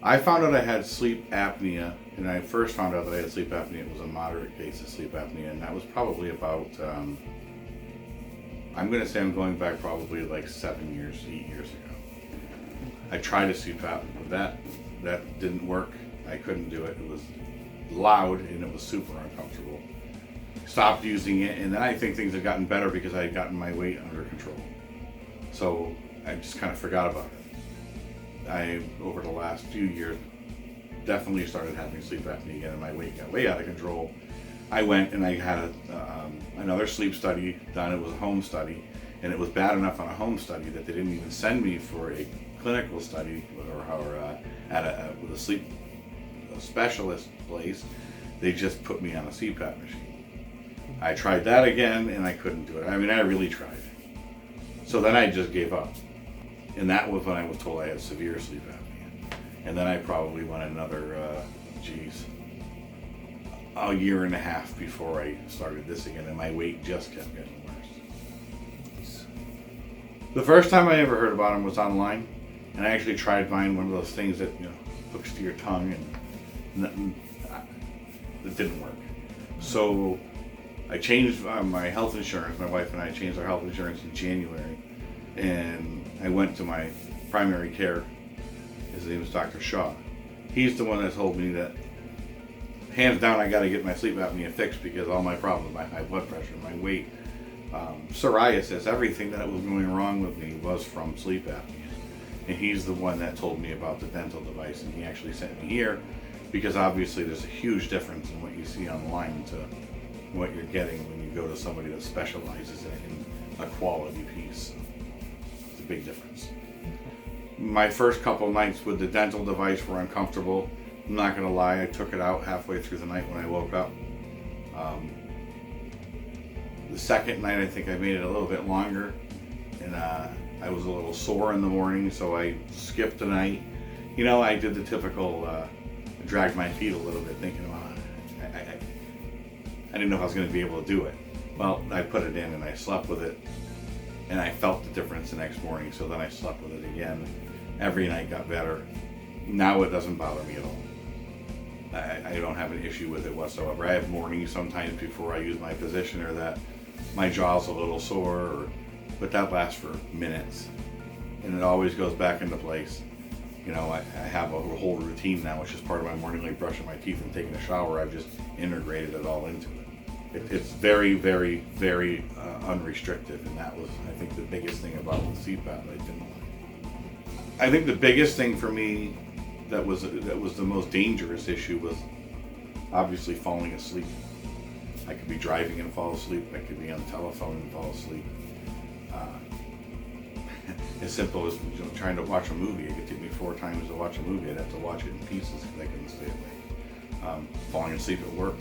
I found out I had sleep apnea, and I first found out that I had sleep apnea. It was a moderate case of sleep apnea, and that was probably about, I'm going to say I'm going back probably like 8 years ago. I tried a CPAP, but that didn't work. I couldn't do it. It was loud and it was super uncomfortable. Stopped using it, and then I think things had gotten better because I had gotten my weight under control. So I just kind of forgot about it. Over the last few years, definitely started having sleep apnea again, and my weight got way out of control. I went and I had another sleep study done. It was a home study, and it was bad enough on a home study that they didn't even send me for a clinical study with a sleep specialist place. They just put me on a CPAP machine. I tried that again, and I couldn't do it. I mean, I really tried. So then I just gave up. And that was when I was told I had severe sleep apnea. And then I probably went another, a year and a half before I started this again, and my weight just kept getting worse. The first time I ever heard about them was online, and I actually tried buying one of those things that, hooks to your tongue, and it didn't work. So I changed my health insurance. My wife and I changed our health insurance in January, and I went to my primary care. His name is Dr. Shaw. He's the one that told me that, hands down, I got to get my sleep apnea fixed because all my problems, my high blood pressure, my weight, psoriasis, everything that was going wrong with me was from sleep apnea. And he's the one that told me about the dental device, and he actually sent me here because obviously there's a huge difference in what you see online to what you're getting when you go to somebody that specializes in a quality piece. It's a big difference. My first couple nights with the dental device were uncomfortable. I'm not gonna lie, I took it out halfway through the night when I woke up. The second night, I think I made it a little bit longer, and I was a little sore in the morning, so I skipped the night. I did the typical drag my feet a little bit, thinking, I didn't know if I was going to be able to do it. Well, I put it in and I slept with it, and I felt the difference the next morning, so then I slept with it again. Every night got better. Now it doesn't bother me at all. I don't have an issue with it whatsoever. I have mornings sometimes before I use my positioner that my jaw's a little sore, but that lasts for minutes, and it always goes back into place. I have a whole routine now, which is part of my morning, like brushing my teeth and taking a shower. I've just integrated it all into it. It's very, very, very unrestricted, and that was, I think, the biggest thing about the CPAP that I didn't like. I think the biggest thing for me that was the most dangerous issue was obviously falling asleep. I could be driving and fall asleep. I could be on the telephone and fall asleep. As simple as trying to watch a movie. It could take me 4 times to watch a movie. I'd have to watch it in pieces because I couldn't stay awake. Falling asleep at work.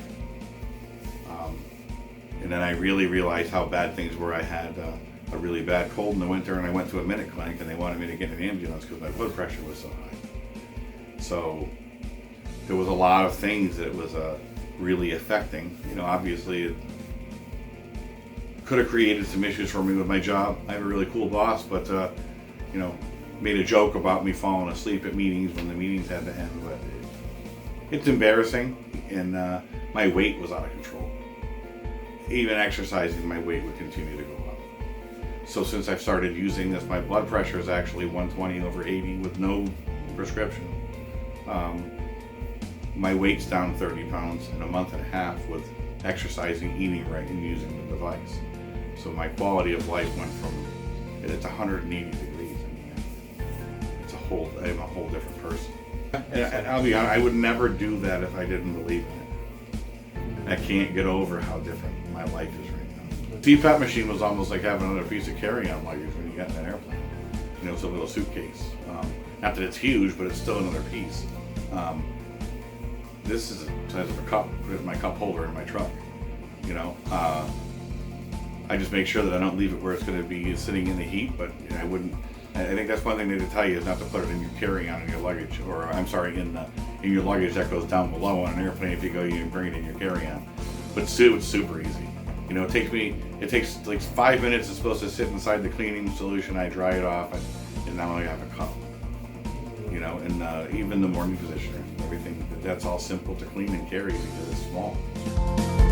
And then I really realized how bad things were. I had a really bad cold in the winter, and I went to a minute clinic, and they wanted me to get an ambulance because my blood pressure was so high. So there was a lot of things that was really affecting. Obviously it could have created some issues for me with my job. I have a really cool boss, but made a joke about me falling asleep at meetings when the meetings had to end. But it's embarrassing, and my weight was out of control. Even exercising, my weight would continue to go up. So since I've started using this, my blood pressure is actually 120/80 with no prescription. My weight's down 30 pounds in a month and a half with exercising, eating right, and using the device. So my quality of life went from, it's 180 degrees. I'm a whole different person. And I'll be honest, I would never do that if I didn't believe in it. I can't get over how different my life is right now. The CPAP machine was almost like having another piece of carry-on luggage when you got in an airplane. It's a little suitcase. Not that it's huge, but it's still another piece. This is the size of a cup. Put it in my cup holder in my truck. I just make sure that I don't leave it where it's going to be sitting in the heat, but I wouldn't. I think that's one thing they tell you is not to put it in your carry-on in your luggage, or I'm sorry, in your luggage that goes down below on an airplane. If you go, you can bring it in your carry-on. But it's super easy. It takes like 5 minutes. It's supposed to sit inside the cleaning solution. I dry it off, and now I have a cup. you know, and even the morning positioner, everything, that's all simple to clean and carry because it's small.